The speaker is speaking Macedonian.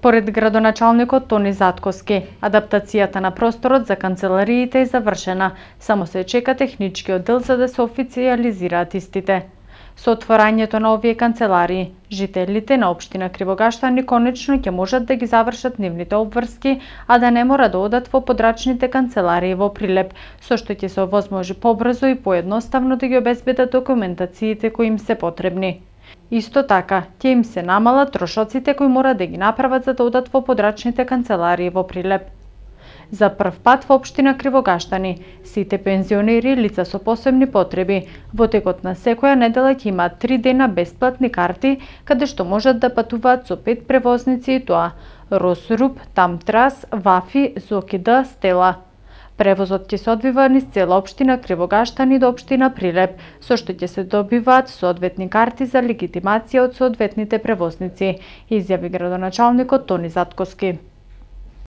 Според градоначалникот Тони Затковски, адаптацијата на просторот за канцелариите е завршена, само се чека техничкиот дел за да се официјализираат истите. Со отворањето на овие канцеларии, жителите на општина Кривогаштани конечно ќе можат да ги завршат нивните обврски, а да не мора да одат во подрачните канцеларии во Прилеп, со што ќе се овозможи побрзо и поедноставно да ги обезбедат документациите кои им се потребни. Исто така, ќе им се намалат трошоците кои мора да ги направат за да одат во подрачните канцеларии во Прилеп. За прв пат во општина Кривогаштани, сите пензионери и лица со посебни потреби во текот на секоја недела ќе имаат 3 дена бесплатни карти, каде што можат да патуваат со 5 превозници и тоа: Росруб, Тамтрас, Вафи, Зокида, Стела. Превозот ќе се одвива низ цела општина Кривогаштани до општина Прилеп, со што ќе се добиваат соодветни карти за легитимација од соодветните превозници, изјави градоначалникот Тони Затковски.